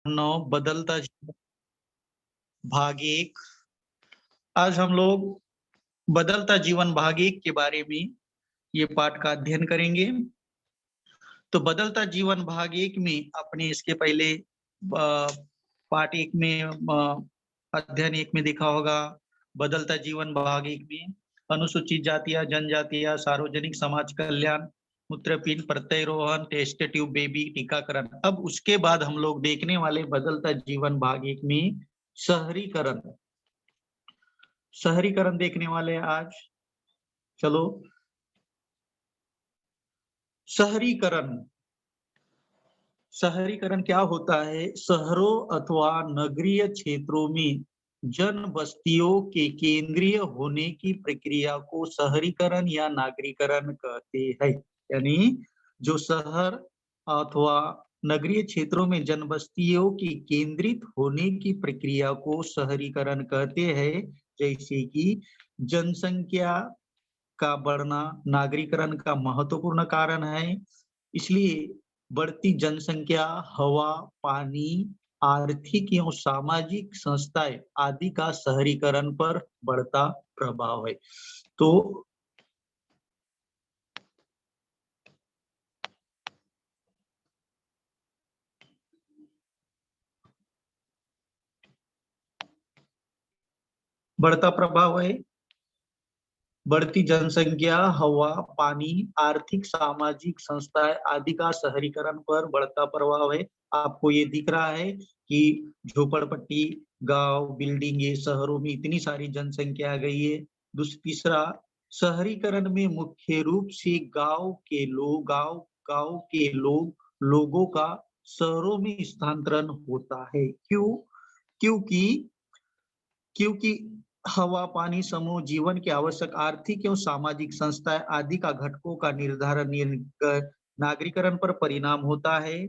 मानव बदलता जीवन भाग एक। आज हम लोग बदलता जीवन भाग एक के बारे में ये पाठ का अध्ययन करेंगे। तो बदलता जीवन भाग एक में आपने इसके पहले पार्ट एक में अध्ययन एक में देखा होगा। बदलता जीवन भाग एक में अनुसूचित जातियां, जनजातियां, सार्वजनिक समाज कल्याण, मूत्रपिंड प्रत्यारोहण, टेस्ट ट्यूब बेबी टीकाकरण। अब उसके बाद हम लोग देखने वाले बदलता जीवन भाग एक में शहरीकरण शहरीकरण देखने वाले हैं आज। चलो, शहरीकरण शहरीकरण क्या होता है? शहरों अथवा नगरीय क्षेत्रों में जन बस्तियों के केंद्रीय होने की प्रक्रिया को शहरीकरण या नागरीकरण कहते हैं। यानी जो शहर अथवा नगरीय क्षेत्रों में जनबस्तियों की केंद्रित होने की प्रक्रिया को शहरीकरण कहते हैं। जैसे कि जनसंख्या का बढ़ना नागरीकरण का महत्वपूर्ण कारण है। इसलिए बढ़ती जनसंख्या, हवा, पानी, आर्थिक एवं सामाजिक संस्थाएं आदि का शहरीकरण पर बढ़ता प्रभाव है। तो बढ़ता प्रभाव है, बढ़ती जनसंख्या, हवा, पानी, आर्थिक सामाजिक संस्थाएं आदि का शहरीकरण पर बढ़ता प्रभाव है। आपको ये दिख रहा है कि झोपड़पट्टी, गांव, बिल्डिंग, ये शहरों में इतनी सारी जनसंख्या आ गई है। तीसरा, शहरीकरण में मुख्य रूप से गांव के लोगों का शहरों में स्थानांतरण होता है। क्यों? क्योंकि क्योंकि हवा, पानी, समूह जीवन के आवश्यक आर्थिक एवं सामाजिक संस्थाएं आदि का घटकों का निर्धारण नागरीकरण पर परिणाम होता है।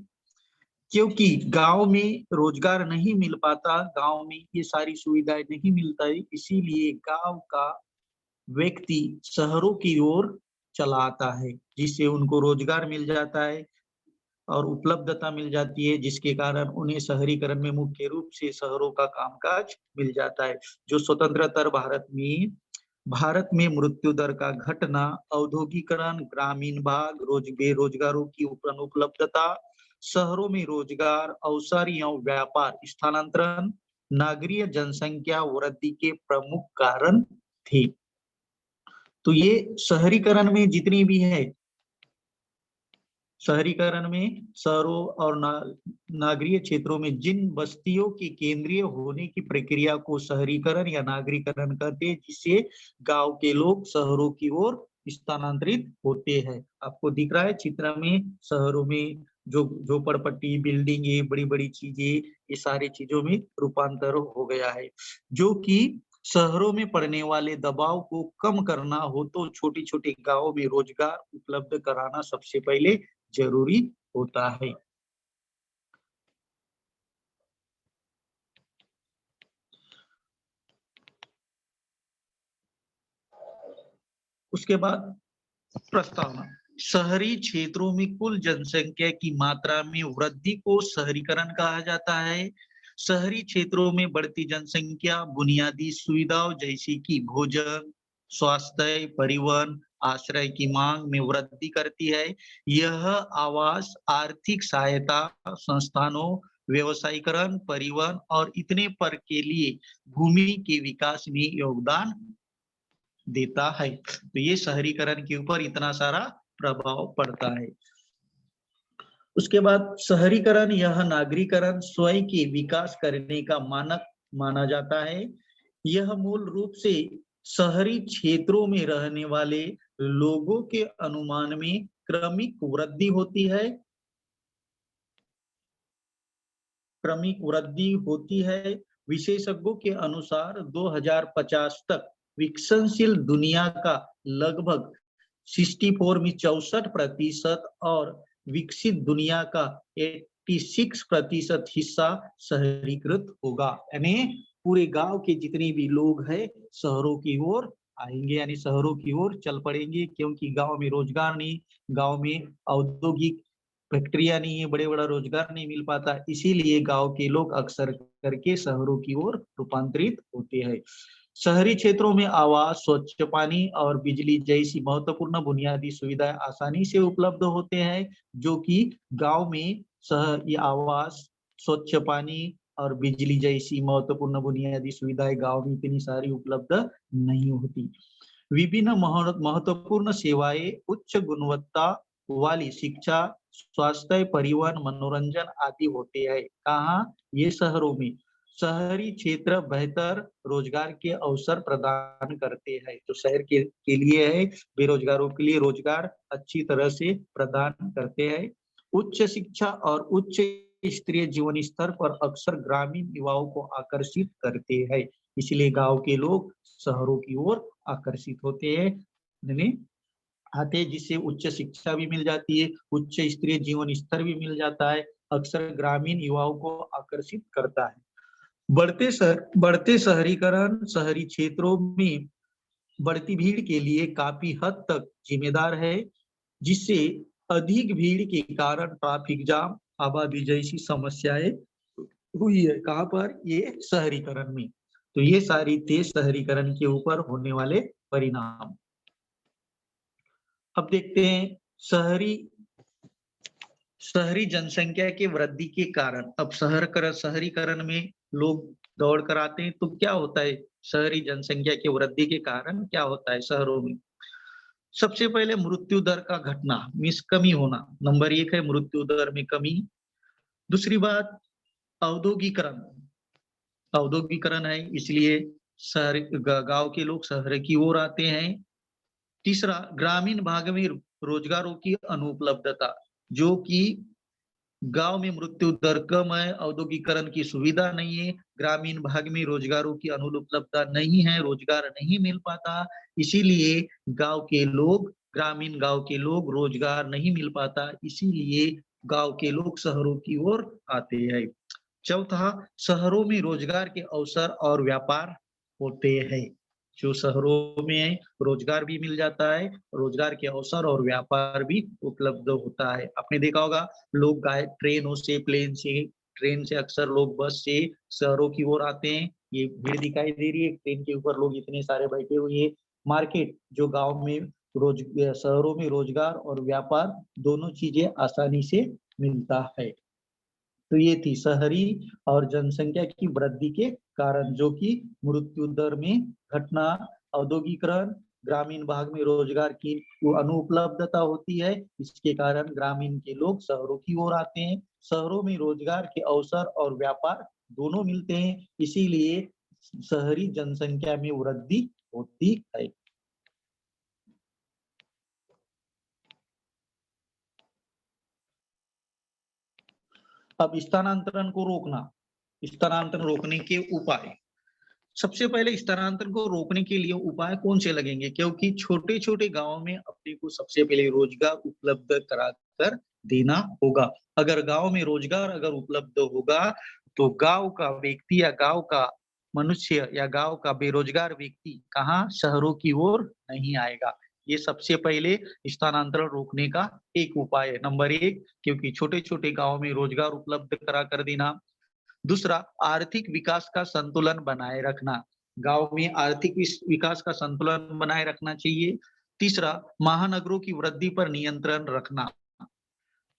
क्योंकि गांव में रोजगार नहीं मिल पाता, गांव में ये सारी सुविधाएं नहीं मिलता है, इसीलिए गांव का व्यक्ति शहरों की ओर चला आता है, जिससे उनको रोजगार मिल जाता है और उपलब्धता मिल जाती है, जिसके कारण उन्हें शहरीकरण में मुख्य रूप से शहरों का कामकाज मिल जाता है। जो स्वतंत्रतर भारत में मृत्यु दर का घटना, औद्योगिकरण, ग्रामीण भाग, बेरोजगारों की अनुपलब्धता, शहरों में रोजगार अवसर एवं व्यापार स्थानांतरण, नगरीय जनसंख्या वृद्धि के प्रमुख कारण थे। तो ये शहरीकरण में जितनी भी है, शहरीकरण में शहरों और नगरीय क्षेत्रों में जिन बस्तियों के केंद्रीय होने की प्रक्रिया को शहरीकरण या नागरीकरण कहते हैं, जिससे गांव के लोग शहरों की ओर स्थानांतरित होते हैं। आपको दिख रहा है चित्र में, शहरों में जो झोपड़पट्टी, बिल्डिंग, ये बड़ी बड़ी चीजें, ये सारी चीजों में रूपांतर हो गया है। जो कि शहरों में पड़ने वाले दबाव को कम करना हो तो छोटी छोटी गांवों में रोजगार उपलब्ध कराना सबसे पहले जरूरी होता है। उसके बाद प्रस्तावना। शहरी क्षेत्रों में कुल जनसंख्या की मात्रा में वृद्धि को शहरीकरण कहा जाता है। शहरी क्षेत्रों में बढ़ती जनसंख्या बुनियादी सुविधाओं जैसे कि भोजन, स्वास्थ्य, परिवहन, आश्रय की मांग में वृद्धि करती है। यह आवास, आर्थिक सहायता, संस्थानों, व्यवसायीकरण, परिवहन और इतने पर के लिए भूमि के विकास में योगदान देता है। तो ये शहरीकरण के ऊपर इतना सारा प्रभाव पड़ता है। उसके बाद शहरीकरण यह नागरीकरण स्वयं के विकास करने का मानक माना जाता है। यह मूल रूप से शहरी क्षेत्रों में रहने वाले लोगों के अनुमान में क्रमिक वृद्धि होती है। विशेषज्ञों के अनुसार 2050 तक विकसनशील दुनिया का लगभग 64% और विकसित दुनिया का 86% हिस्सा शहरीकृत होगा। यानी पूरे गांव के जितने भी लोग हैं शहरों की ओर आएंगे, यानी शहरों की ओर चल पड़ेंगे, क्योंकि गांव में रोजगार नहीं, गांव में औद्योगिक फैक्ट्रियां नहीं है, बड़े बड़ा रोजगार नहीं मिल पाता, इसीलिए गांव के लोग अक्सर करके शहरों की ओर रूपांतरित होते हैं। शहरी क्षेत्रों में आवास, स्वच्छ पानी और बिजली जैसी महत्वपूर्ण बुनियादी सुविधाएं आसानी से उपलब्ध होते हैं, जो कि गांव में शहर ये आवास, स्वच्छ पानी और बिजली जैसी महत्वपूर्ण बुनियादी सुविधाएं गांव में इतनी सारी उपलब्ध नहीं होती। विभिन्न महत्वपूर्ण सेवाएं, उच्च गुणवत्ता वाली शिक्षा, स्वास्थ्य, परिवहन, मनोरंजन आदि होते हैं। कहाँ? ये शहरों में। शहरी क्षेत्र बेहतर रोजगार के अवसर प्रदान करते हैं। तो शहर के लिए है, बेरोजगारों के लिए रोजगार अच्छी तरह से प्रदान करते हैं। उच्च शिक्षा और उच्च स्तरीय जीवन स्तर पर अक्सर ग्रामीण युवाओं को आकर्षित करते हैं। इसलिए गांव के लोग शहरों की ओर आकर्षित होते हैं, यानी आते हैं, जिससे उच्च शिक्षा भी मिल जाती है, उच्च स्तरीय जीवन स्तर भी मिल जाता है, अक्सर ग्रामीण युवाओं को आकर्षित करता है। बढ़ते शहरीकरण शहरी क्षेत्रों में बढ़ती भीड़ के लिए काफी हद तक जिम्मेदार है, जिससे अधिक भीड़ के कारण ट्रैफिक जाम, आबादी जैसी समस्याएं हुई है। कहाँ पर? ये शहरीकरण में। तो ये सारी थे शहरीकरण के ऊपर होने वाले परिणाम। अब देखते हैं शहरी शहरी जनसंख्या के वृद्धि के कारण। अब शहरीकरण में लोग दौड़ कर आते हैं, तो क्या होता है? शहरी जनसंख्या के वृद्धि के कारण क्या होता है शहरों में? सबसे पहले मृत्यु दर का घटना, मीन्स कमी होना। नंबर 1 है मृत्यु दर में कमी। दूसरी बात औद्योगिकरण। औद्योगिकरण है, इसलिए शहर गांव के लोग शहर की ओर आते हैं। तीसरा, ग्रामीण भाग में रोजगारों की अनुपलब्धता, जो कि गांव में मृत्यु दर कम है, औद्योगिकरण की सुविधा नहीं है, ग्रामीण भाग में रोजगारों की अनुपलब्धता नहीं है, रोजगार नहीं मिल पाता, इसीलिए ग्रामीण गांव के लोग रोजगार नहीं मिल पाता, इसीलिए गांव के लोग शहरों की ओर आते हैं। चौथा, शहरों में रोजगार के अवसर और व्यापार होते हैं। जो शहरों में है, रोजगार भी मिल जाता है, रोजगार के अवसर और व्यापार भी उपलब्ध होता है। आपने देखा होगा, लोग ट्रेनों से, ट्रेन से अक्सर लोग बस से शहरों की ओर आते हैं। ये भीड़ दिखाई दे रही है, ट्रेन के ऊपर लोग इतने सारे बैठे हुए हैं। मार्केट, जो गांव में शहरों में रोजगार और व्यापार दोनों चीजें आसानी से मिलता है। तो ये थी शहरी और जनसंख्या की वृद्धि के कारण, जो कि मृत्यु दर में घटना, औद्योगिकरण, ग्रामीण भाग में रोजगार की अनुपलब्धता होती है, इसके कारण ग्रामीण के लोग शहरों की ओर आते हैं। शहरों में रोजगार के अवसर और व्यापार दोनों मिलते हैं, इसीलिए शहरी जनसंख्या में वृद्धि होती है। अब स्थानांतरण रोकने के उपाय। सबसे पहले स्थानांतरण को रोकने के लिए उपाय कौन से लगेंगे? क्योंकि छोटे-छोटे गाँव में अपने को सबसे पहले रोजगार उपलब्ध कराकर देना होगा। अगर गाँव में रोजगार अगर उपलब्ध होगा, तो गाँव का व्यक्ति या गाँव का मनुष्य या गाँव का बेरोजगार व्यक्ति कहाँ? शहरों की ओर नहीं आएगा। ये सबसे पहले स्थानांतरण रोकने का एक उपाय है। नंबर 1, क्योंकि छोटे-छोटे गाँव में रोजगार उपलब्ध करा कर देना। दूसरा, आर्थिक विकास का संतुलन बनाए रखना। गाँव में आर्थिक विकास का संतुलन बनाए रखना चाहिए। तीसरा, महानगरों की वृद्धि पर नियंत्रण रखना।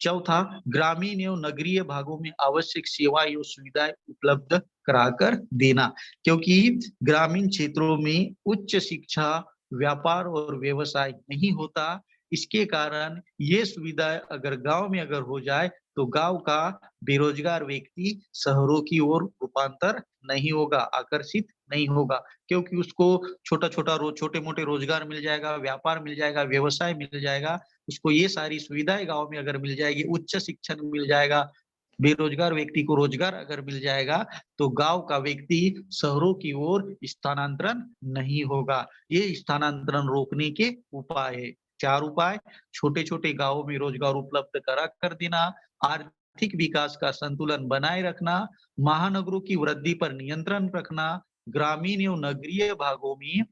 चौथा, ग्रामीण एवं नगरीय भागों में आवश्यक सेवा एवं सुविधाएं उपलब्ध कराकर देना, क्योंकि ग्रामीण क्षेत्रों में उच्च शिक्षा, व्यापार और व्यवसाय नहीं होता। इसके कारण ये सुविधाएं अगर गांव में अगर हो जाए, तो गांव का बेरोजगार व्यक्ति शहरों की ओर रूपांतर नहीं होगा, आकर्षित नहीं होगा, क्योंकि उसको छोटे-मोटे रोजगार मिल जाएगा, व्यापार मिल जाएगा, व्यवसाय मिल जाएगा। उसको ये सारी सुविधाएँ गाँव में अगर मिल जाएगी, उच्च शिक्षण मिल जाएगा, बेरोजगार व्यक्ति को रोजगार अगर मिल जाएगा, तो गाँव का व्यक्ति शहरों की ओर स्थानांतरण नहीं होगा। ये स्थानांतरण रोकने के उपाय है। 4 उपाय: छोटे-छोटे गाँवों में रोजगार उपलब्ध करा कर देना, आर्थिक विकास का संतुलन बनाए रखना, महानगरों की वृद्धि पर नियंत्रण रखना, ग्रामीण एवं नगरीय भागों में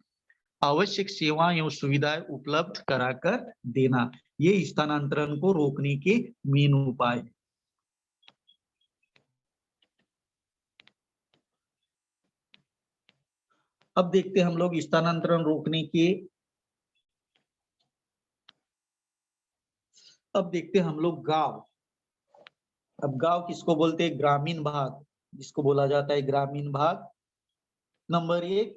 आवश्यक सेवा एवं सुविधाएं उपलब्ध कराकर देना, ये स्थानांतरण को रोकने के मेन उपाय। अब देखते हैं हम लोग स्थानांतरण रोकने के, अब देखते हैं हम लोग गांव। अब गांव किसको बोलते हैं? ग्रामीण भाग, जिसको बोला जाता है ग्रामीण भाग। नंबर 1,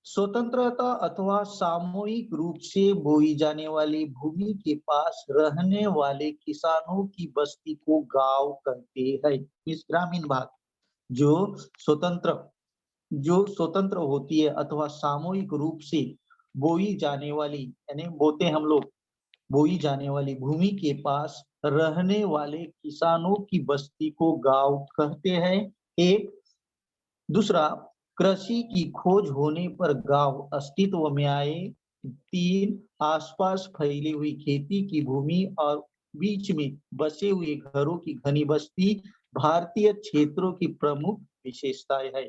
स्वतंत्रता अथवा सामूहिक रूप से बोई जाने वाली भूमि के पास रहने वाले किसानों की बस्ती को गांव कहते हैं। इस ग्रामीण भाग जो स्वतंत्र जो स्वतंत्र होती है अथवा सामूहिक रूप से बोई जाने वाली, यानी बोते हम लोग, बोई जाने वाली भूमि के पास रहने वाले किसानों की बस्ती को गांव कहते हैं। एक। दूसरा, कृषि की खोज होने पर गांव अस्तित्व में आए। 3, आसपास फैली हुई खेती की भूमि और बीच में बसे हुए घरों की घनी बस्ती भारतीय क्षेत्रों की प्रमुख विशेषताएं है।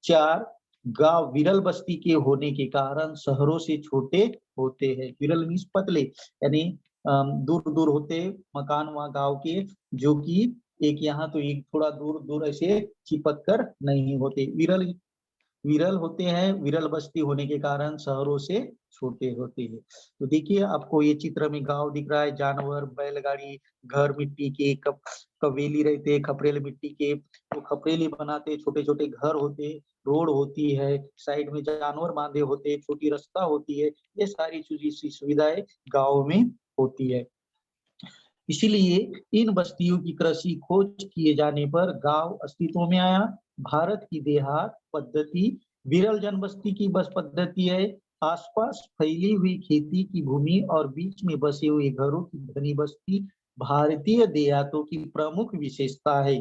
4, गांव विरल बस्ती के होने के कारण शहरों से छोटे होते हैं। विरल मीन्स पतले, यानी दूर दूर होते मकान वहाँ गांव के, जो कि एक यहाँ तो एक थोड़ा दूर दूर ऐसे चिपक कर नहीं होते। विरल विरल होते हैं, विरल बस्ती होने के कारण शहरों से छोटे होते हैं। तो देखिए आपको ये चित्र में गांव दिख रहा है, जानवर, बैलगाड़ी, घर मिट्टी के, कवेली रहते, खपरेल मिट्टी के, वो खपरेली बनाते, छोटे छोटे घर होते, रोड होती है, साइड में जानवर बांधे होते, छोटी रास्ता होती है, ये सारी सुविधाएं गाँव में होती है। इसीलिए इन बस्तियों की कृषि खोज किए जाने पर गांव अस्तित्व में आया। भारत की देहात पद्धति विरल जनबस्ती की बस पद्धति है। आसपास फैली हुई खेती की भूमि और बीच में बसे हुए घरों की घनी बस्ती भारतीय देहातों की प्रमुख विशेषता है।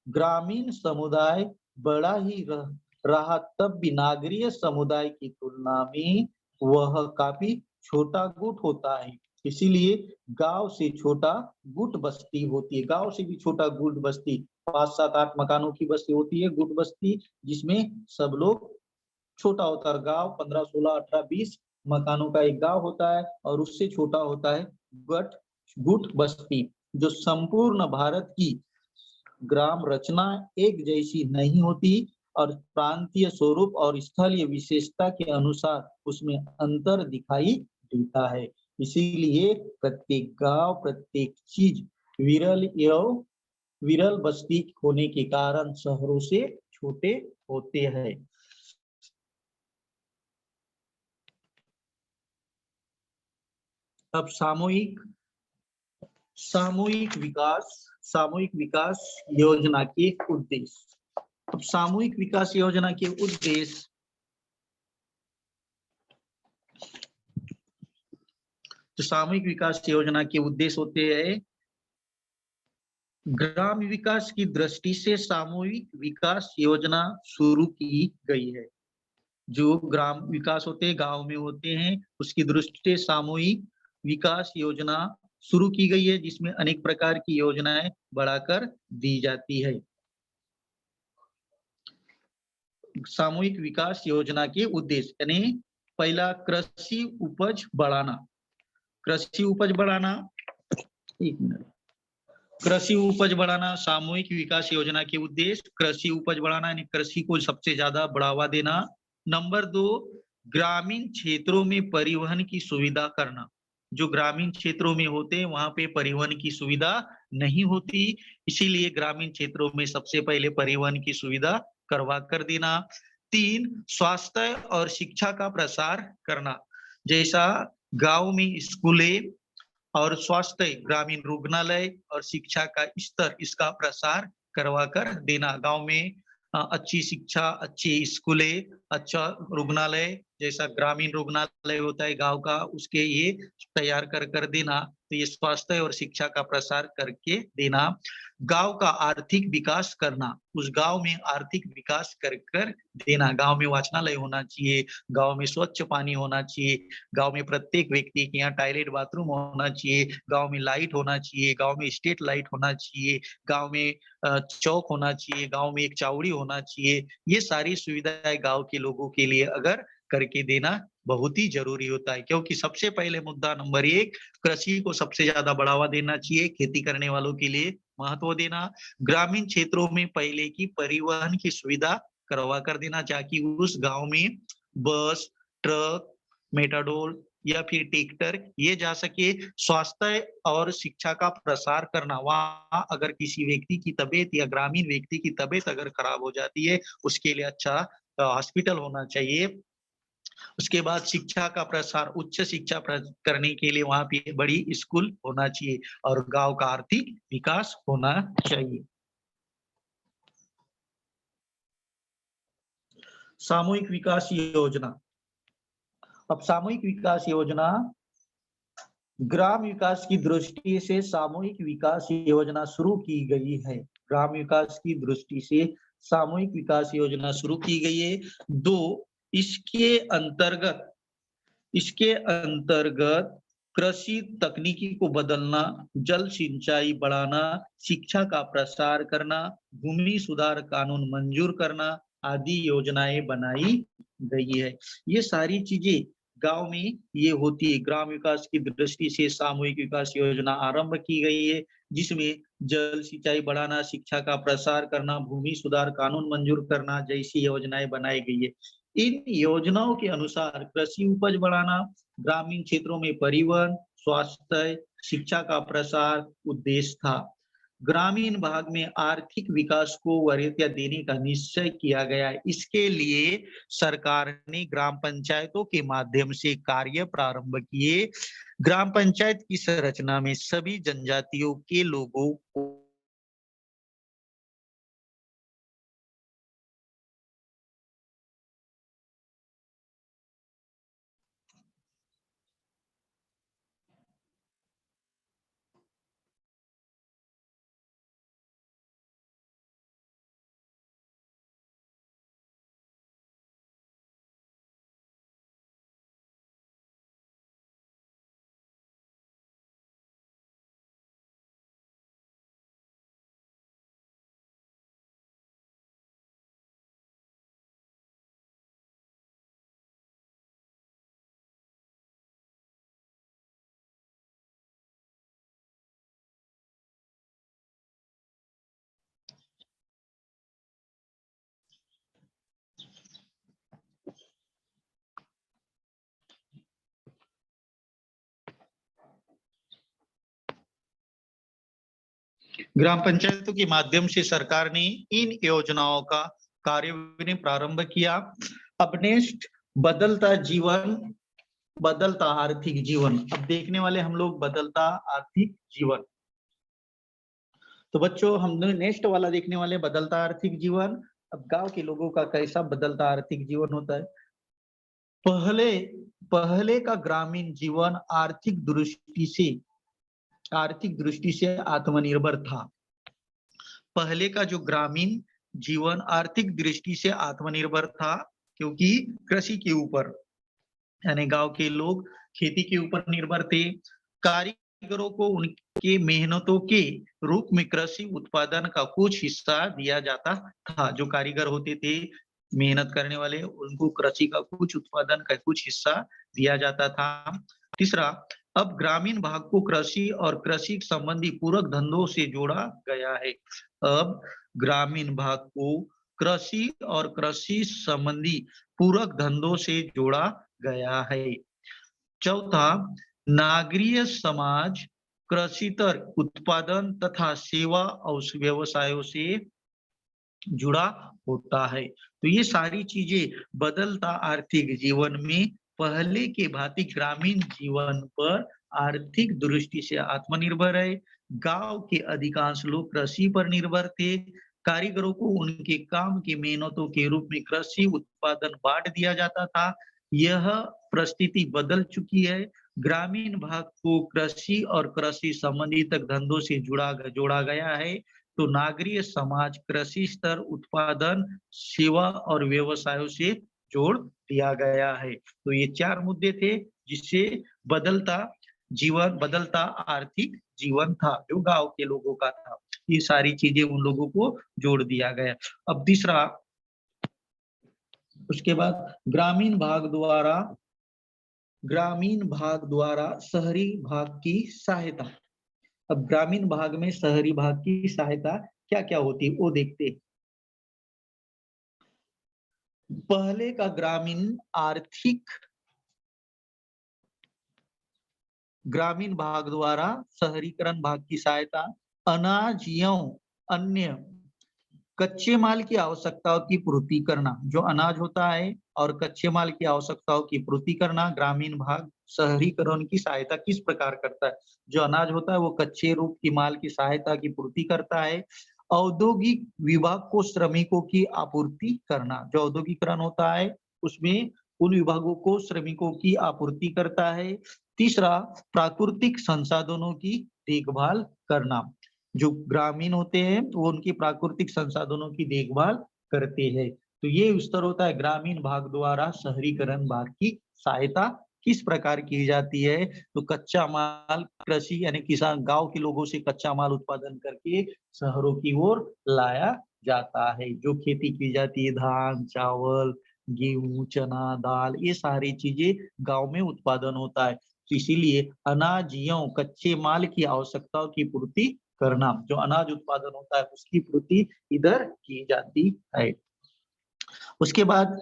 ग्रामीण समुदाय बड़ा ही रहा तब भी नागरीय समुदाय की तुलना में वह काफी छोटा गुट होता है। इसीलिए गांव से छोटा गुट बस्ती होती है, गांव से भी छोटा गुट बस्ती, 5, 7, 8 मकानों की बस्ती होती है गुट बस्ती, जिसमें सब लोग छोटा होता है। गांव 15, 16, 18, 20 मकानों का एक गांव होता है और उससे छोटा होता है गट गुट बस्ती। जो संपूर्ण भारत की ग्राम रचना एक जैसी नहीं होती और प्रांतीय स्वरूप और स्थलीय विशेषता के अनुसार उसमें अंतर दिखाई देता है। इसीलिए प्रत्येक गांव, प्रत्येक चीज विरल बस्ती होने के कारण शहरों से छोटे होते हैं। अब सामूहिक विकास योजना के उद्देश्य। अब सामूहिक विकास योजना के उद्देश्य, तो सामूहिक विकास योजना के उद्देश्य होते हैं ग्राम विकास की दृष्टि से सामूहिक विकास योजना शुरू की गई है। जो ग्राम विकास होते हैं, गांव में होते हैं, उसकी दृष्टि से सामूहिक विकास योजना शुरू की गई है, जिसमें अनेक प्रकार की योजनाएं बढ़ाकर दी जाती है। सामूहिक विकास योजना के उद्देश्य, यानी पहला कृषि उपज बढ़ाना। कृषि उपज बढ़ाना, एक मिनट, कृषि उपज बढ़ाना सामूहिक विकास योजना के उद्देश्य, कृषि उपज बढ़ाना यानी कृषि को सबसे ज्यादा बढ़ावा देना। नंबर 2, ग्रामीण क्षेत्रों में परिवहन की सुविधा करना। जो ग्रामीण क्षेत्रों में होते हैं वहां पे परिवहन की सुविधा नहीं होती, इसीलिए ग्रामीण क्षेत्रों में सबसे पहले परिवहन की सुविधा करवा कर देना। 3, स्वास्थ्य और शिक्षा का प्रसार करना। जैसा गांव में स्कूलें और स्वास्थ्य, ग्रामीण रुग्णालय और शिक्षा का स्तर, इसका प्रसार करवा कर देना। गांव में अच्छी शिक्षा, अच्छी स्कूलें, अच्छा रुग्णालय, जैसा ग्रामीण रुग्णालय होता है गांव का, उसके ये तैयार कर देना। तो ये स्वास्थ्य और शिक्षा का प्रसार करके देना। गांव का आर्थिक विकास करना, उस गांव में आर्थिक विकास कर देना। गांव में वाचनालय होना चाहिए, गांव में स्वच्छ पानी होना चाहिए, गांव में प्रत्येक व्यक्ति के यहाँ टॉयलेट बाथरूम होना चाहिए, गांव में लाइट होना चाहिए, गांव में स्ट्रीट लाइट होना चाहिए, गांव में चौक होना चाहिए, गांव में एक चावड़ी होना चाहिए। ये सारी सुविधाएं गांव के लोगों के लिए अगर करके देना बहुत ही जरूरी होता है, क्योंकि सबसे पहले मुद्दा नंबर 1, कृषि को सबसे ज्यादा बढ़ावा देना चाहिए, खेती करने वालों के लिए महत्व देना। ग्रामीण क्षेत्रों में पहले की परिवहन की सुविधा करवा कर देना, ताकि उस गांव में बस, ट्रक, मेटाडोर या फिर ट्रैक्टर ये जा सके। स्वास्थ्य और शिक्षा का प्रसार करना, वहाँ अगर किसी व्यक्ति की तबीयत या ग्रामीण व्यक्ति की तबीयत अगर खराब हो जाती है, उसके लिए अच्छा हॉस्पिटल होना चाहिए। उसके बाद शिक्षा का प्रसार, उच्च शिक्षा करने के लिए वहाँ पे बड़ी स्कूल होना चाहिए और गांव का आर्थिक विकास होना चाहिए। सामूहिक विकास योजना। अब सामूहिक विकास योजना, ग्राम विकास की दृष्टि से सामूहिक विकास योजना शुरू की गई है। ग्राम विकास की दृष्टि से सामूहिक विकास योजना शुरू की गई है। इसके अंतर्गत इसके अंतर्गत कृषि तकनीकी को बदलना, जल सिंचाई बढ़ाना, शिक्षा का प्रसार करना, भूमि सुधार कानून मंजूर करना आदि योजनाएं बनाई गई है। ये सारी चीजें गांव में ये होती है। ग्राम विकास की दृष्टि से सामूहिक विकास योजना आरंभ की गई है, जिसमें जल सिंचाई बढ़ाना, शिक्षा का प्रसार करना, भूमि सुधार कानून मंजूर करना जैसी योजनाएं बनाई गई है। इन योजनाओं के अनुसार कृषि उपज बढ़ाना, ग्रामीण क्षेत्रों में परिवहन, स्वास्थ्य, शिक्षा का प्रसार उद्देश्य था। ग्रामीण भाग में आर्थिक विकास को वरीयता देने का निश्चय किया गया है। इसके लिए सरकार ने ग्राम पंचायतों के माध्यम से कार्य प्रारंभ किए। ग्राम पंचायत की संरचना में सभी जनजातियों के लोगों को ग्राम पंचायतों के माध्यम से सरकार ने इन योजनाओं का कार्य प्रारंभ किया। अब नेक्स्ट, बदलता जीवन, बदलता आर्थिक जीवन। अब देखने वाले हम लोग बदलता आर्थिक जीवन। तो बच्चों हम नेक्स्ट वाला देखने वाले बदलता आर्थिक जीवन। अब गांव के लोगों का कैसा बदलता आर्थिक जीवन होता है। पहले पहले का ग्रामीण जीवन आर्थिक दृष्टि से आत्मनिर्भर था। पहले का जो ग्रामीण जीवन आर्थिक दृष्टि से आत्मनिर्भर था, क्योंकि कृषि के ऊपर, यानी गांव के लोग खेती के ऊपर निर्भर थे। कारीगरों को उनके मेहनतों के रूप में कृषि उत्पादन का कुछ हिस्सा दिया जाता था। जो कारीगर होते थे, मेहनत करने वाले, उनको कृषि का कुछ उत्पादन का कुछ हिस्सा दिया जाता था। तीसरा, अब ग्रामीण भाग को कृषि और कृषि संबंधी पूरक धंधों से जोड़ा गया है। अब ग्रामीण भाग को कृषि और कृषि संबंधी पूरक धंधों से जोड़ा गया है। चौथा, नागरिक समाज कृषितर उत्पादन तथा सेवा और व्यवसायों से जुड़ा होता है। तो ये सारी चीजें बदलता आर्थिक जीवन में पहले के भांति ग्रामीण जीवन पर आर्थिक दृष्टि से आत्मनिर्भर है। गांव के अधिकांश लोग कृषि पर निर्भर थे। कारीगरों को उनके काम की मेहनतों के रूप में कृषि उत्पादन बांट दिया जाता था। यह परिस्थिति बदल चुकी है। ग्रामीण भाग को कृषि और कृषि संबंधी तक धंधों से जोड़ा गया है। तो नागरिक समाज कृषि स्तर उत्पादन, सेवा और व्यवसायों से जोड़ दिया गया है। तो ये 4 मुद्दे थे जिससे बदलता आर्थिक जीवन था, जो गांव के लोगों का था। ये सारी चीजें उन लोगों को जोड़ दिया गया। अब तीसरा, उसके बाद ग्रामीण भाग द्वारा शहरी भाग की सहायता। अब ग्रामीण भाग में शहरी भाग की सहायता क्या क्या होती है वो देखते हैं। पहले का ग्रामीण भाग द्वारा शहरीकरण भाग की सहायता अनाज एवं अन्य कच्चे माल की आवश्यकताओं की पूर्ति करना। जो अनाज होता है और कच्चे माल की आवश्यकताओं की पूर्ति करना, ग्रामीण भाग शहरीकरण की सहायता किस प्रकार करता है? जो अनाज होता है वो कच्चे रूप की माल की सहायता की पूर्ति करता है। औद्योगिक विभाग को श्रमिकों की आपूर्ति करना। जो औद्योगिकरण होता है उसमें उन विभागों को श्रमिकों की आपूर्ति करता है। तीसरा, प्राकृतिक संसाधनों की देखभाल करना। जो ग्रामीण होते हैं वो उनकी प्राकृतिक संसाधनों की देखभाल करते हैं। तो ये स्तर होता है ग्रामीण भाग द्वारा शहरीकरण भाग की सहायता किस प्रकार की जाती है। तो कच्चा माल कृषि यानी किसान गांव के लोगों से कच्चा माल उत्पादन करके शहरों की ओर लाया जाता है। जो खेती की जाती है धान, चावल, गेहूं, चना, दाल, ये सारी चीजें गांव में उत्पादन होता है। तो इसीलिए अनाज एवं कच्चे माल की आवश्यकताओं की पूर्ति करना। जो अनाज उत्पादन होता है उसकी पूर्ति इधर की जाती है। उसके बाद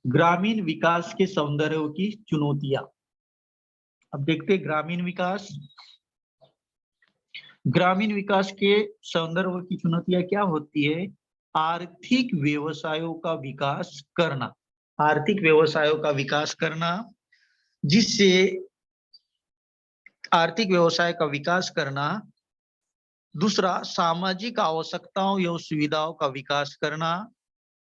ग्रामीण विकास के सौंदर्य की चुनौतियां। अब देखते हैं ग्रामीण विकास के सौंदर्य की चुनौतियां क्या होती है। आर्थिक व्यवसायों का विकास करना। आर्थिक व्यवसायों का विकास करना जिससे आर्थिक व्यवसाय का विकास करना। दूसरा, सामाजिक आवश्यकताओं एवं सुविधाओं का विकास करना।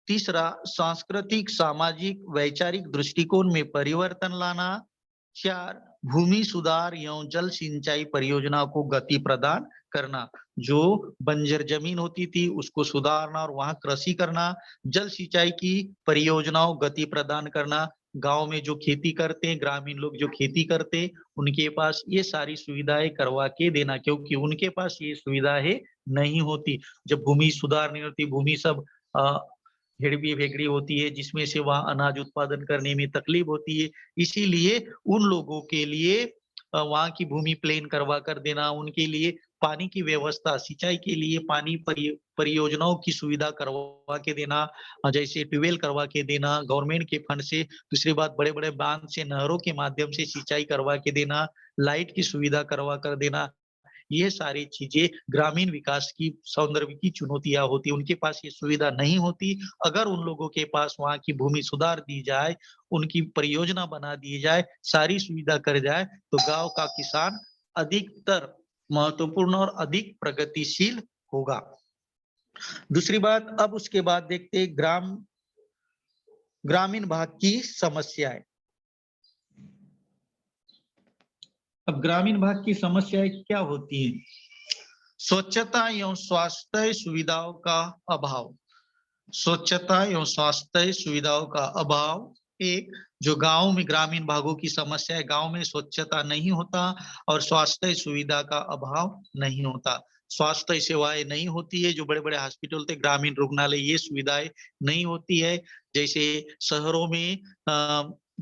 तीसरा, सांस्कृतिक, सामाजिक, वैचारिक दृष्टिकोण में परिवर्तन लाना। 4, भूमि सुधार एवं जल सिंचाई परियोजनाओं को गति प्रदान करना। जो बंजर जमीन होती थी उसको सुधारना और वहां कृषि करना। जल सिंचाई की परियोजनाओं गति प्रदान करना। गांव में जो खेती करते हैं, ग्रामीण लोग जो खेती करते हैं, उनके पास ये सारी सुविधाएं करवा के देना, क्योंकि उनके पास ये सुविधाएं नहीं होती। जब भूमि सुधार नहीं होती, भूमि सब हेड़बी भेगड़ी होती है जिसमें से वहां अनाज उत्पादन करने में तकलीफ होती है। इसीलिए उन लोगों के लिए वहां की भूमि प्लेन करवा कर देना, उनके लिए पानी की व्यवस्था, सिंचाई के लिए पानी परियोजनाओं की सुविधा करवा के देना, जैसे ट्यूबवेल करवा के देना गवर्नमेंट के फंड से। दूसरी बात, बड़े बड़े बांध से, नहरों के माध्यम से सिंचाई करवा के देना, लाइट की सुविधा करवा कर देना। ये सारी चीजें ग्रामीण विकास की सौंदर्य की चुनौतियां होती। उनके पास ये सुविधा नहीं होती। अगर उन लोगों के पास वहां की भूमि सुधार दी जाए, उनकी परियोजना बना दी जाए, सारी सुविधा कर जाए, तो गांव का किसान अधिकतर महत्वपूर्ण और अधिक प्रगतिशील होगा। दूसरी बात, अब उसके बाद देखते हैं ग्रामीण भाग की समस्याएं। अब ग्रामीण भाग की समस्याएं क्या होती है। स्वच्छता एवं स्वास्थ्य सुविधाओं का अभाव। स्वच्छता एवं स्वास्थ्य सुविधाओं का अभाव एक, जो गांव में ग्रामीण भागों की समस्या है। गांव में स्वच्छता नहीं होता और स्वास्थ्य सुविधा का अभाव नहीं होता। स्वास्थ्य सेवाएं नहीं होती है। जो बड़े बड़े हॉस्पिटल थे, ग्रामीण रुग्णालय, ये सुविधाएं नहीं होती है। जैसे शहरों में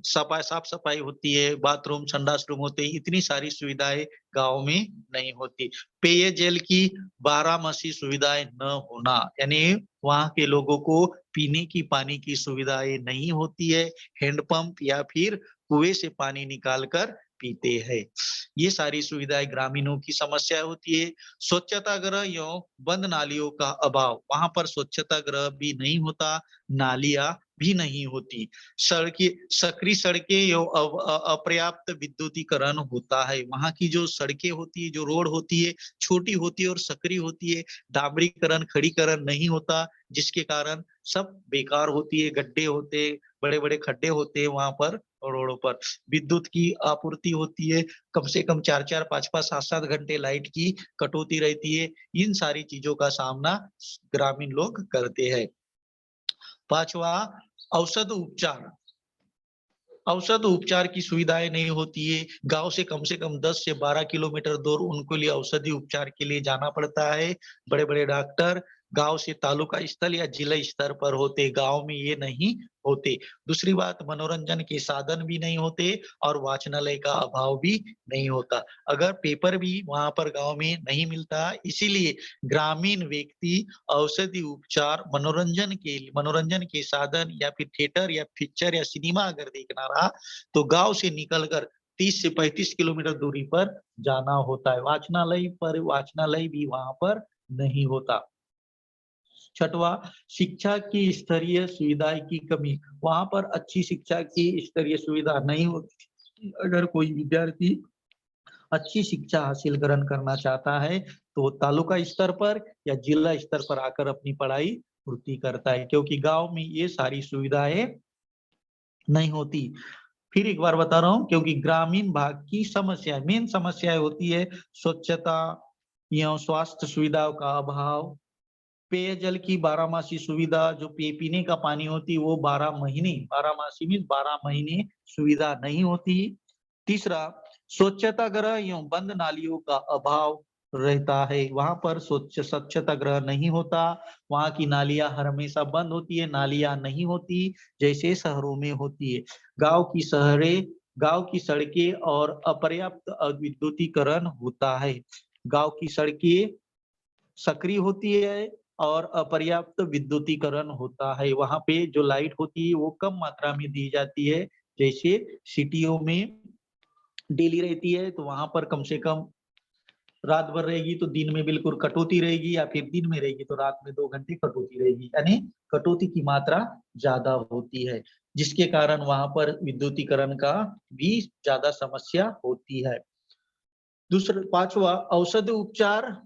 साफ सफाई होती है, बाथरूम, संडास रूम होते हैं, इतनी सारी सुविधाएं गांव में नहीं होती। पेयजल की बारहमासी सुविधाएं न होना, यानी वहां के लोगों को पीने की पानी की सुविधाएं नहीं होती है। हैंडपंप या फिर कुएं से पानी निकाल कर पीते हैं। ये सारी सुविधाएं ग्रामीणों की समस्या होती है। स्वच्छता गृह एवं बंद नालियों का अभाव। वहां पर स्वच्छता गृह भी नहीं होता, नालियां भी नहीं होती। सकरी सड़कें एवं अपर्याप्त विद्युतीकरण होता है। वहां की जो सड़कें होती है, जो रोड होती है, छोटी होती है और सकरी होती है। डामरीकरण, खड़ीकरण नहीं होता, जिसके कारण सब बेकार होती है। गड्ढे होते, बड़े बड़े खड्डे होते हैं वहां पर रोडों पर। विद्युत की आपूर्ति होती है, कम से कम 4-4, 5-5, 7-7 घंटे लाइट की कटौती रहती है। इन सारी चीजों का सामना ग्रामीण लोग करते हैं। पांचवा, औषध उपचार। औषध उपचार की सुविधाएं नहीं होती है। गांव से कम 10 से 12 किलोमीटर दूर उनको लिए औषधि उपचार के लिए जाना पड़ता है। बड़े बड़े डॉक्टर गांव से तालुका स्थल या जिला स्तर पर होते, गांव में ये नहीं होते। दूसरी बात, मनोरंजन के साधन भी नहीं होते और वाचनालय का अभाव भी नहीं होता। अगर पेपर भी वहां पर गांव में नहीं मिलता, इसीलिए ग्रामीण व्यक्ति औषधि उपचार, मनोरंजन के साधन या फिर थिएटर या पिक्चर या सिनेमा अगर देखना रहा तो गांव से निकलकर 30 से 35 किलोमीटर दूरी पर जाना होता है। वाचनालय भी वहां पर नहीं होता। छठवा, शिक्षा की स्तरीय सुविधाएं की कमी। वहां पर अच्छी शिक्षा की स्तरीय सुविधा नहीं होती। अगर कोई विद्यार्थी अच्छी शिक्षा हासिल ग्रहण करना चाहता है तो वो तालुका स्तर पर या जिला स्तर पर आकर अपनी पढ़ाई पूर्ति करता है, क्योंकि गांव में ये सारी सुविधाएं नहीं होती। फिर एक बार बता रहा हूँ, क्योंकि ग्रामीण भाग की समस्या, मेन समस्याएं होती है स्वच्छता या स्वास्थ्य सुविधाओं का अभाव, पेयजल की बारहमासी सुविधा, जो पीने का पानी होती है वो 12 महीने, बारहमासी मीन्स 12 महीने सुविधा नहीं होती। तीसरा, स्वच्छता गृह एवं बंद नालियों का अभाव रहता है। वहां पर स्वच्छता गृह नहीं होता, वहां की नालियां हर हमेशा बंद होती है, नालियां नहीं होती जैसे शहरों में होती है। गांव की सड़कें और अपर्याप्त विद्युतीकरण होता है। गांव की सड़कें सक्रिय होती है और अपर्याप्त विद्युतीकरण होता है। वहां पे जो लाइट होती है वो कम मात्रा में दी जाती है, जैसे सिटियों में डेली रहती है तो वहां पर कम से कम रात भर रहेगी तो दिन में बिल्कुल कटौती रहेगी, या फिर दिन में रहेगी तो रात में 2 घंटे कटौती रहेगी, यानी कटौती की मात्रा ज्यादा होती है, जिसके कारण वहां पर विद्युतीकरण का भी ज्यादा समस्या होती है। दूसरा, पांचवा, औषधि उपचार,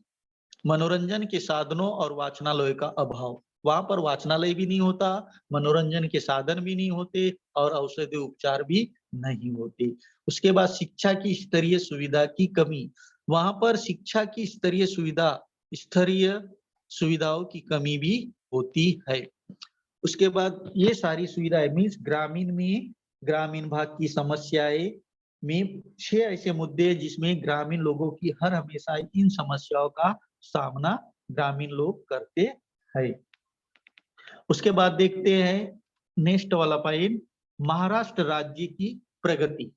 मनोरंजन के साधनों और वाचनालय का अभाव। वहां पर वाचनालय भी नहीं होता, मनोरंजन के साधन भी नहीं होते और औषधि उपचार भी नहीं होते। उसके बाद शिक्षा की स्तरीय सुविधा की कमी। वहां पर शिक्षा की स्तरीय सुविधाओं की कमी भी होती है। उसके बाद ये सारी सुविधाएं मीन्स ग्रामीण भाग की समस्याएं में 6 ऐसे मुद्दे हैं जिसमें ग्रामीण लोगों की हर हमेशा इन समस्याओं का सामना ग्रामीण लोग करते हैं। उसके बाद देखते हैं नेक्स्ट वाला पॉइंट, महाराष्ट्र राज्य की प्रगति।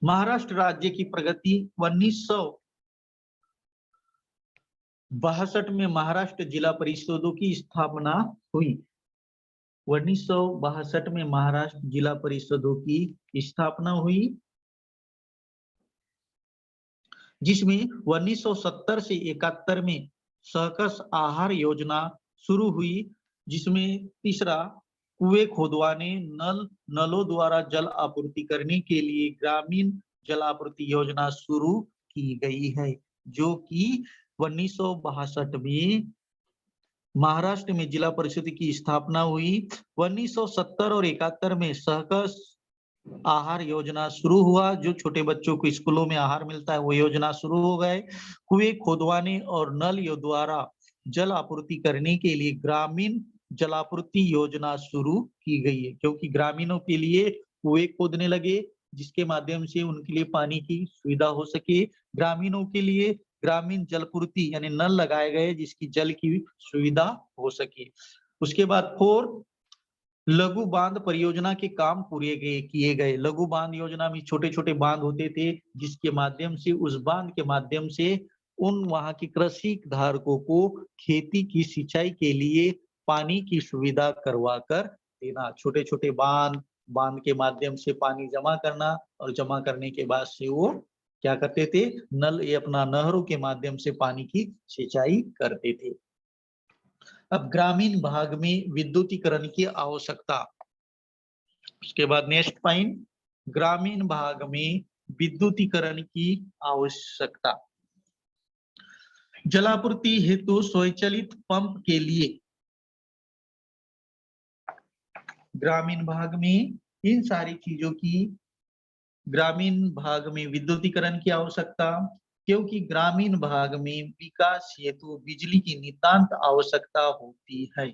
महाराष्ट्र राज्य की प्रगति 1962 में महाराष्ट्र जिला परिषदों की स्थापना हुई। 1962 में महाराष्ट्र जिला परिषदों की स्थापना हुई, जिसमें 1970 से 71 में सहकस आहार योजना शुरू हुई, जिसमें तीसरा, कुएं खोदवाने नलों द्वारा जल आपूर्ति करने के लिए ग्रामीण जल आपूर्ति योजना शुरू की गई है, जो कि 1962 में महाराष्ट्र में जिला परिषद की स्थापना हुई। 1970 और 71 में सहकस आहार योजना शुरू हुआ, जो छोटे बच्चों को स्कूलों में आहार मिलता है वो योजना शुरू हो गए। कुएं खोदवाने और नल द्वारा जल आपूर्ति करने के लिए ग्रामीण जलापूर्ति योजना शुरू की गई है, क्योंकि ग्रामीणों के लिए कुएं खोदने लगे जिसके माध्यम से उनके लिए पानी की सुविधा हो सके। ग्रामीणों के लिए ग्रामीण जलपूर्ति यानी नल लगाए गए जिसकी जल की सुविधा हो सके। उसके बाद 4, लघु बांध परियोजना के काम पूरे किए गए। लघु बांध योजना में छोटे छोटे बांध होते थे, जिसके माध्यम से उस बांध के माध्यम से उन वहां के कृषि धारकों को खेती की सिंचाई के लिए पानी की सुविधा करवा कर देना। छोटे छोटे बांध के माध्यम से पानी जमा करना और जमा करने के बाद से वो क्या करते थे, अपना नहरों के माध्यम से पानी की सिंचाई करते थे। अब ग्रामीण भाग में विद्युतीकरण की आवश्यकता। उसके बाद नेक्स्ट पॉइंट, ग्रामीण भाग में विद्युतीकरण की आवश्यकता। जलापूर्ति हेतु स्वचालित पंप के लिए ग्रामीण भाग में इन सारी चीजों की ग्रामीण भाग में विद्युतीकरण की आवश्यकता, क्योंकि ग्रामीण भाग में विकास हेतु बिजली की नितांत आवश्यकता होती है।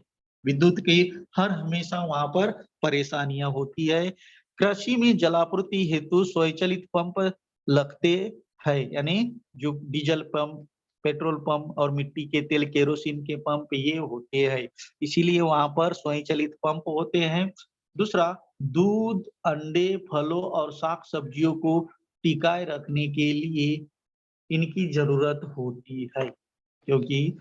विद्युत की हर हमेशा वहां पर परेशानियां होती है। कृषि में जलापूर्ति हेतु स्वचालित पंप लगते हैं, यानी जो डीजल पंप पेट्रोल पंप और मिट्टी के तेल केरोसिन के पंप ये होते हैं, इसीलिए वहां पर स्वयंचलित पंप होते हैं। दूसरा, दूध, अंडे, फलों और साग सब्जियों को टिकाए रखने के लिए इनकी जरूरत होती है, क्योंकि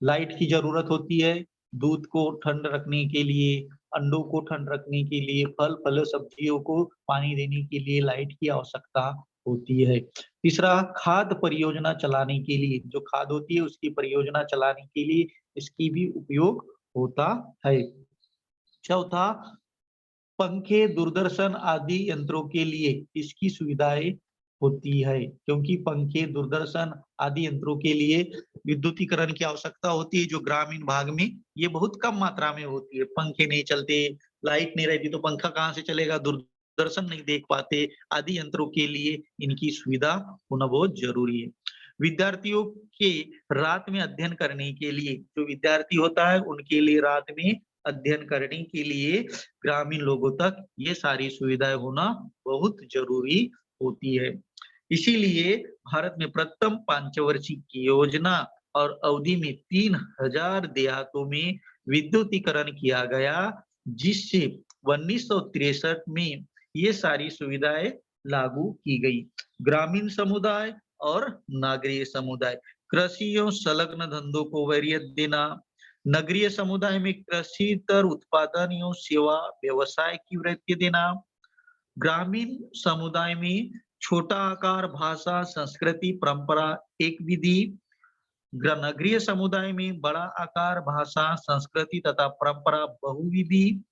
लाइट की जरूरत होती है, दूध को ठंड रखने के लिए, अंडों को ठंड रखने के लिए, फल सब्जियों को पानी देने के लिए लाइट की आवश्यकता होती है। तीसरा, खाद परियोजना चलाने के लिए, जो खाद होती है उसकी परियोजना चलाने के लिए इसकी भी उपयोग होता है। चौथा, पंखे, दूरदर्शन आदि यंत्रों के लिए इसकी सुविधाएं होती है, क्योंकि पंखे, दूरदर्शन आदि यंत्रों के लिए विद्युतीकरण की आवश्यकता होती है, जो ग्रामीण भाग में ये बहुत कम मात्रा में होती है। पंखे नहीं चलते, लाइट नहीं रहती तो पंखा कहाँ से चलेगा, दूरदर्शन नहीं देख पाते, आदि यंत्रों के लिए इनकी सुविधा होना बहुत जरूरी है। विद्यार्थियों के रात में अध्ययन करने के लिए, जो विद्यार्थी होता है उनके लिए रात में अध्ययन करने के लिए ग्रामीण लोगों तक ये सारी सुविधाएं होना बहुत जरूरी होती है। इसीलिए भारत में प्रथम पंचवार्षिक योजना और अवधि में 3000 देहातों में विद्युतीकरण किया गया, जिससे 1963 में ये सारी सुविधाएं लागू की गई। ग्रामीण समुदाय और नागरिक समुदाय, कृषि एवं संलग्न धंधों को वरीयत देना, नगरीय समुदाय में कृषितर उत्पादन एवं सेवा व्यवसाय की वृद्धि देना, ग्रामीण समुदाय में छोटा आकार, भाषा, संस्कृति, परंपरा एक विधि, नगरीय समुदाय में बड़ा आकार, भाषा, संस्कृति तथा परंपरा बहुविधि,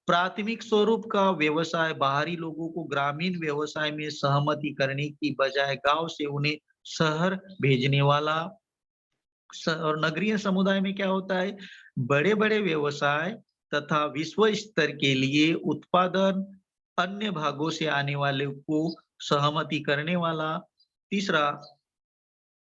प्राथमिक स्वरूप का व्यवसाय, बाहरी लोगों को ग्रामीण व्यवसाय में सहमति करने की बजाय गांव से उन्हें शहर भेजने वाला, और नगरीय समुदाय में क्या होता है, बड़े-बड़े व्यवसाय तथा विश्व स्तर के लिए उत्पादन, अन्य भागों से आने वाले को सहमति करने वाला। तीसरा,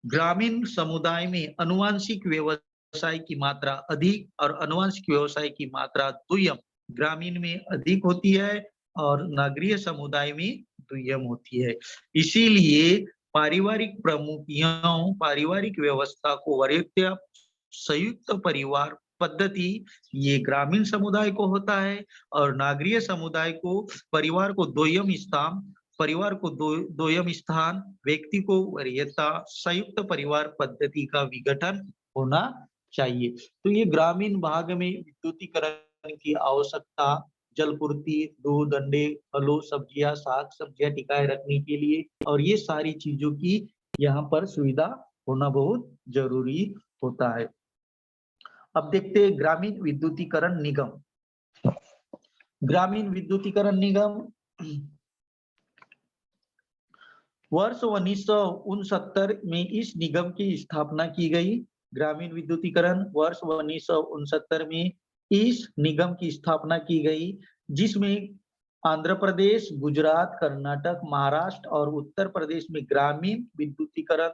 ग्रामीण समुदाय में आनुवांशिक व्यवसाय की मात्रा अधिक और आनुवांशिक व्यवसाय की मात्रा दुय्यम, ग्रामीण में अधिक होती है और नगरीय समुदाय में दुय्यम होती है। इसीलिए पारिवारिक प्रमुखियों, पारिवारिक व्यवस्था को वरीयता संयुक्त परिवार पद्धति ये ग्रामीण समुदाय को होता है, और नागरीय समुदाय को परिवार को दोयम स्थान, दोयम स्थान, व्यक्ति को वरीयता संयुक्त परिवार पद्धति का विघटन होना चाहिए। तो ये ग्रामीण भाग में विद्युतीकरण की आवश्यकता, जलपूर्ति, दूध, अंडे, फलों, सब्जियां, साग सब्जियां टिकाए रखने के लिए, और ये सारी चीजों की यहाँ पर सुविधा होना बहुत जरूरी होता है। अब देखते हैं ग्रामीण विद्युतीकरण निगम। ग्रामीण विद्युतीकरण निगम वर्ष 1969 में इस निगम की स्थापना की गई। ग्रामीण विद्युतीकरण वर्ष 1969 में इस निगम की स्थापना की गई, जिसमें आंध्र प्रदेश, गुजरात, कर्नाटक, महाराष्ट्र और उत्तर प्रदेश में ग्रामीण विद्युतीकरण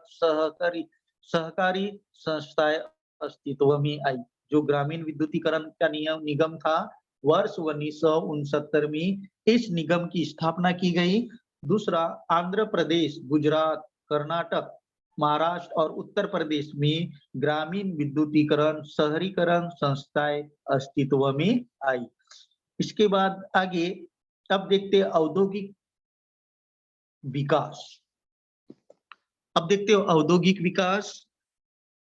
सहकारी संस्थाएं अस्तित्व में आई। जो ग्रामीण विद्युतीकरण का निगम था, वर्ष 1969 में इस निगम की स्थापना की गई। दूसरा, आंध्र प्रदेश, गुजरात, कर्नाटक, महाराष्ट्र और उत्तर प्रदेश में ग्रामीण विद्युतीकरण शहरीकरण संस्थाएं अस्तित्व में आई। इसके बाद आगे अब देखते हैं औद्योगिक विकास। अब देखते हो औद्योगिक विकास।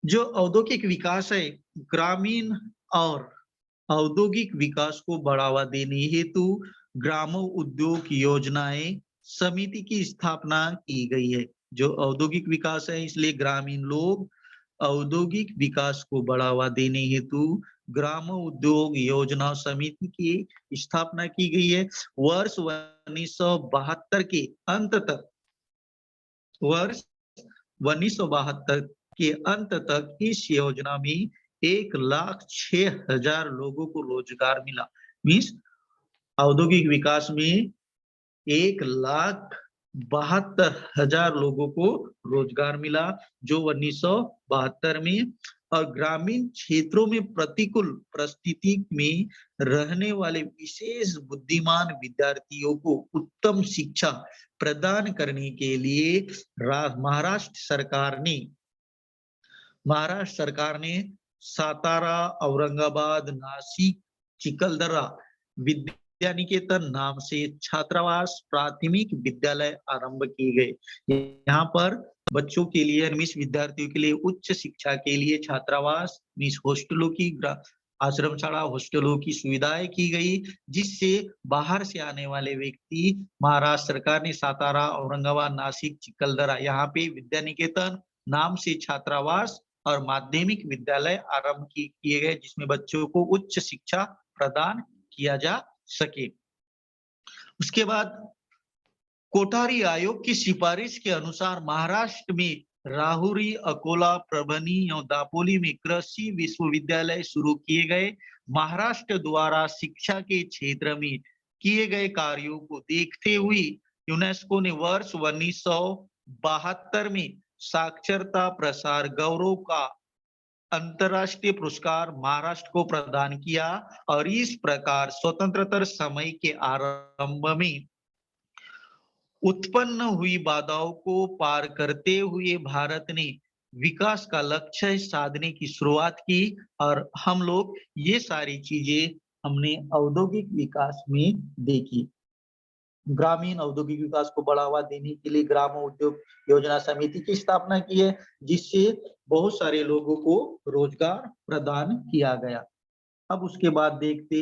जो औद्योगिक विकास है, ग्रामीण और औद्योगिक विकास को बढ़ावा देने हेतु ग्राम उद्योग योजनाएं समिति की स्थापना की गई है। जो औद्योगिक विकास है, इसलिए ग्रामीण लोग औद्योगिक विकास को बढ़ावा देने हेतु ग्राम उद्योग योजना समिति की स्थापना की गई है। वर्ष 1972 के अंत तक, वर्ष 1972 के अंत तक इस योजना में 1,06,000 लोगों को रोजगार मिला। मीन्स औद्योगिक विकास में 1,72,000 लोगों को रोजगार मिला, जो 1972 में। और ग्रामीण क्षेत्रों में प्रतिकूल परिस्थिति में रहने वाले विशेष बुद्धिमान विद्यार्थियों को उत्तम शिक्षा प्रदान करने के लिए महाराष्ट्र सरकार ने महाराष्ट्र सरकार ने सातारा, औरंगाबाद, नासिक, चिखलदरा विद्या निकेतन नाम से छात्रावास प्राथमिक विद्यालय आरंभ किए गए। यहाँ पर बच्चों के लिए, विद्यार्थियों के लिए उच्च शिक्षा के लिए छात्रावास, हॉस्टलों की, आश्रमशाला हॉस्टलों की सुविधाएं की गई, जिससे बाहर से आने वाले व्यक्ति, महाराष्ट्र सरकार ने सातारा, औरंगाबाद, नासिक, चिखलदरा यहाँ पे विद्या निकेतन नाम से छात्रावास और माध्यमिक विद्यालय आरंभ किए गए, जिसमें बच्चों को उच्च शिक्षा प्रदान किया जा सके। उसके बाद कोठारी आयोग की सिफारिश के अनुसार महाराष्ट्र में राहुरी, अकोला, परभनी और दापोली में कृषि विश्वविद्यालय शुरू किए गए। महाराष्ट्र द्वारा शिक्षा के क्षेत्र में किए गए कार्यों को देखते हुए यूनेस्को ने वर्ष 1972 में साक्षरता प्रसार गौरव का अंतरराष्ट्रीय पुरस्कार महाराष्ट्र को प्रदान किया और इस प्रकार स्वतंत्रता समय के आरंभ में उत्पन्न हुई बाधाओं को पार करते हुए भारत ने विकास का लक्ष्य साधने की शुरुआत की। और हम लोग ये सारी चीजें हमने औद्योगिक विकास में देखी। ग्रामीण औद्योगिक विकास को बढ़ावा देने के लिए ग्राम उद्योग योजना समिति की स्थापना की है, जिससे बहुत सारे लोगों को रोजगार प्रदान किया गया। अब उसके बाद देखते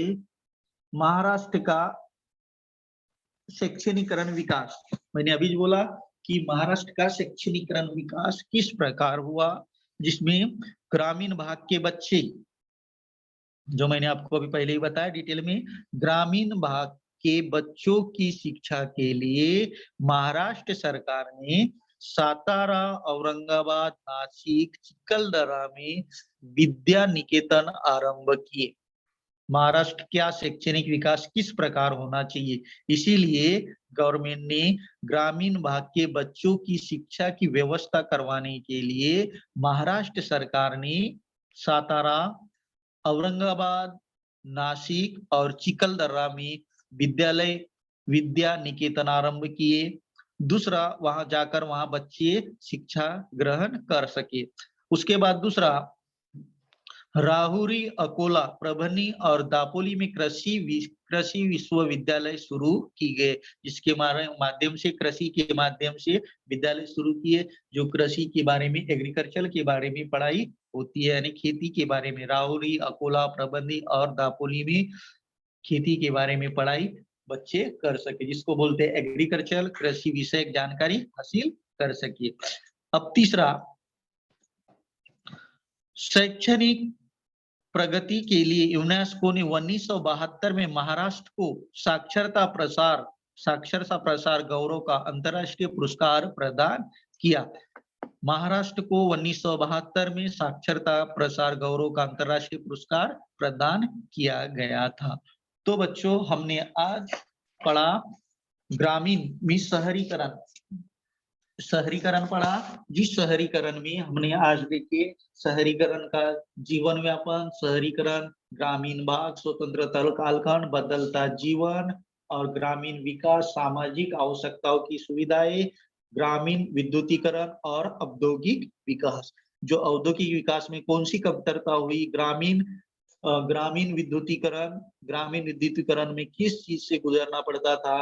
महाराष्ट्र का शैक्षणिकरण विकास। मैंने अभी बोला कि महाराष्ट्र का शैक्षणिकरण विकास किस प्रकार हुआ, जिसमें ग्रामीण भाग के बच्चे, जो मैंने आपको अभी पहले ही बताया डिटेल में, ग्रामीण भाग के बच्चों की शिक्षा के लिए महाराष्ट्र सरकार ने सातारा, औरंगाबाद, नासिक, चिखलदरा में विद्या निकेतन आरंभ किए। महाराष्ट्र का शैक्षणिक विकास किस प्रकार होना चाहिए, इसीलिए गवर्नमेंट ने ग्रामीण भाग के बच्चों की शिक्षा की व्यवस्था करवाने के लिए महाराष्ट्र सरकार ने सातारा, औरंगाबाद, नासिक और चिखलदरा में विद्या निकेतन आरंभ किए। दूसरा, वहां जाकर वहां बच्चे शिक्षा ग्रहण कर सके। उसके बाद दूसरा, राहुरी, अकोला, परभनी और दापोली में कृषि विश्वविद्यालय शुरू की गए, जिसके माध्यम से कृषि के माध्यम से विद्यालय शुरू किए, जो कृषि के बारे में, एग्रीकल्चर के बारे में पढ़ाई होती है, यानी खेती के बारे में। राहुरी, अकोला, परभनी और दापोली में खेती के बारे में पढ़ाई बच्चे कर सके, जिसको बोलते हैं एग्रीकल्चर, कृषि विषयक जानकारी हासिल कर सके। अब तीसरा, शैक्षणिक प्रगति के लिए यूनेस्को ने 1972 में महाराष्ट्र को साक्षरता प्रसार गौरव का अंतरराष्ट्रीय पुरस्कार प्रदान किया। महाराष्ट्र को 1972 में साक्षरता प्रसार गौरव का अंतरराष्ट्रीय पुरस्कार प्रदान किया गया था। तो बच्चों, हमने आज पढ़ा ग्रामीण में शहरीकरण पढ़ा, जिस शहरीकरण में हमने आज देखे शहरीकरण का जीवन व्यापन, शहरीकरण, ग्रामीण भाग, स्वतंत्रता कालखंड, बदलता जीवन और ग्रामीण विकास, सामाजिक आवश्यकताओं की सुविधाएं, ग्रामीण विद्युतीकरण और औद्योगिक विकास। जो औद्योगिक विकास में कौन सी कमतरता हुई, ग्रामीण विद्युतीकरण में किस चीज से गुजरना पड़ता था,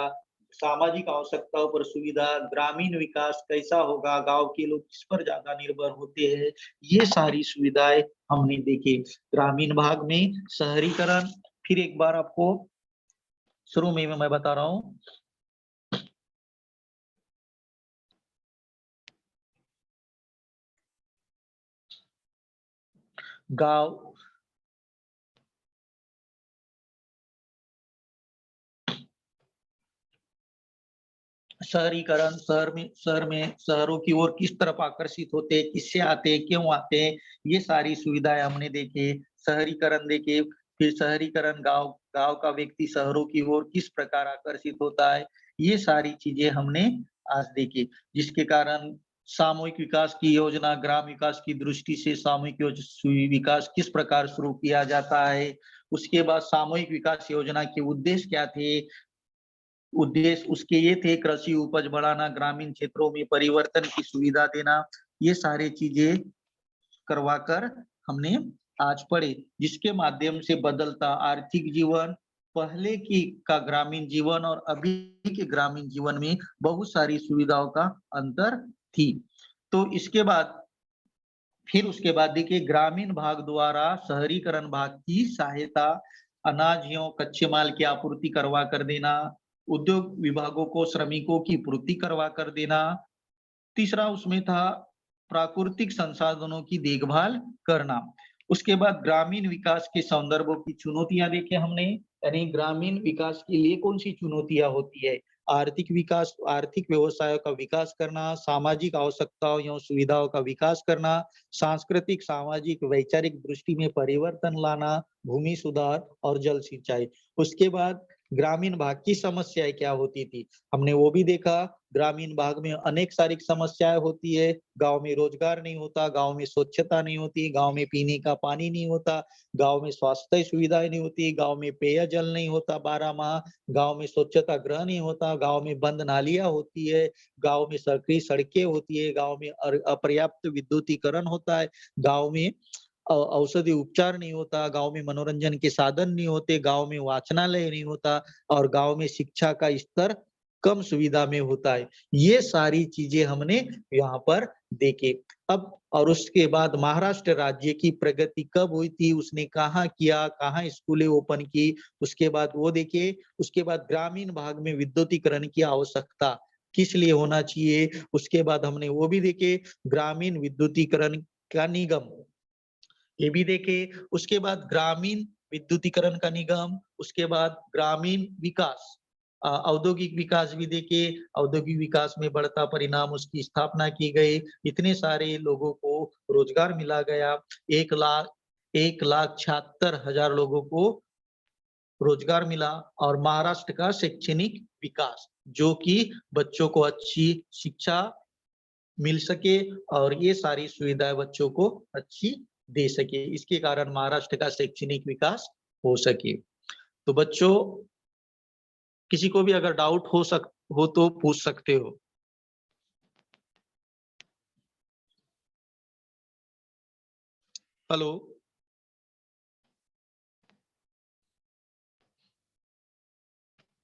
सामाजिक आवश्यकताओं पर सुविधा, ग्रामीण विकास कैसा होगा, गांव के लोग किस पर ज्यादा निर्भर होते हैं, ये सारी सुविधाएं हमने देखे। ग्रामीण भाग में शहरीकरण, फिर एक बार आपको शुरू में मैं बता रहा हूँ, गांव शहरीकरण, शहरों की ओर किस तरफ आकर्षित होते हैं, किससे आते हैं, क्यों आते हैं, ये सारी सुविधाएं हमने देखे। शहरीकरण देखे, फिर शहरीकरण, गांव का व्यक्ति शहरों की ओर किस प्रकार आकर्षित होता है, ये सारी चीजें हमने आज देखी। जिसके कारण सामूहिक विकास की योजना, ग्राम विकास की दृष्टि से सामूहिक विकास किस प्रकार शुरू किया जाता है। उसके बाद सामूहिक विकास योजना के उद्देश्य क्या थे, उद्देश्य उसके ये थे, कृषि उपज बढ़ाना, ग्रामीण क्षेत्रों में परिवर्तन की सुविधा देना, ये सारी चीजें करवाकर हमने आज पढ़े, जिसके माध्यम से बदलता आर्थिक जीवन, पहले की का ग्रामीण जीवन और अभी के ग्रामीण जीवन में बहुत सारी सुविधाओं का अंतर थी। तो इसके बाद फिर उसके बाद देखिए ग्रामीण भाग द्वारा शहरीकरण भाग की सहायता, अनाज एवं कच्चे माल की आपूर्ति करवा कर देना, उद्योग विभागों को श्रमिकों की पूर्ति करवा कर देना। तीसरा उसमें था प्राकृतिक संसाधनों की देखभाल करना। उसके बाद ग्रामीण विकास के संदर्भों की चुनौतियाँ देखी हमने, यानी ग्रामीण विकास के लिए कौन-सी चुनौतियाँ होती है? आर्थिक विकास, आर्थिक व्यवसायों का विकास करना, सामाजिक आवश्यकताओं एवं सुविधाओं का विकास करना, सांस्कृतिक, सामाजिक, वैचारिक दृष्टि में परिवर्तन लाना, भूमि सुधार और जल सिंचाई। उसके बाद ग्रामीण भाग की समस्याएँ क्या होती थी? हमने वो भी देखा, ग्रामीण भाग में अनेक सारी समस्याएँ होती है, गाँव में रोजगार नहीं होता, गाँव में स्वच्छता नहीं होती, गाँव में पीने का पानी नहीं होता, गाँव में स्वास्थ्य सुविधाएँ नहीं होती, गाँव में पेयजल नहीं होता 12 माह, गाँव में स्वच्छता गृह नहीं होता, गाँव में बंद नालियाँ होती है, गाँव में संकरी सड़कें होती है, गाँव में अपर्याप्त विद्युतीकरण होता है, गाँव में औषधि उपचार नहीं होता, गाँव में मनोरंजन के साधन नहीं होते, गाँव में वाचनालय नहीं होता और गाँव में शिक्षा का स्तर कम सुविधा में होता है। ये सारी चीज़ें हमने यहाँ पर देखे। अब और उसके बाद महाराष्ट्र राज्य की प्रगति कब हुई थी, उसने कहाँ किया, कहाँ स्कूलें ओपन की, उसके बाद वो देखिए, उसके बाद ग्रामीण भाग में विद्युतीकरण की आवश्यकता किस लिए होना चाहिए, उसके बाद हमने वो भी देखे, ग्रामीण विद्युतीकरण का निगम ये भी देखे, उसके बाद ग्रामीण विद्युतीकरण का निगम, उसके बाद ग्रामीण विकास, औद्योगिक विकास भी देखे, औद्योगिक विकास में बढ़ता परिणाम उसकी स्थापना की गई, इतने सारे लोगों को रोजगार मिला गया, 1,76,000 लोगों को रोजगार मिला और महाराष्ट्र का शैक्षणिक विकास, जो कि बच्चों को अच्छी शिक्षा मिल सके और ये सारी सुविधाएँ बच्चों को अच्छी दे सके। इसके कारण महाराष्ट्र का शैक्षणिक विकास हो सके। तो बच्चों, किसी को भी अगर डाउट हो तो पूछ सकते हो। हेलो।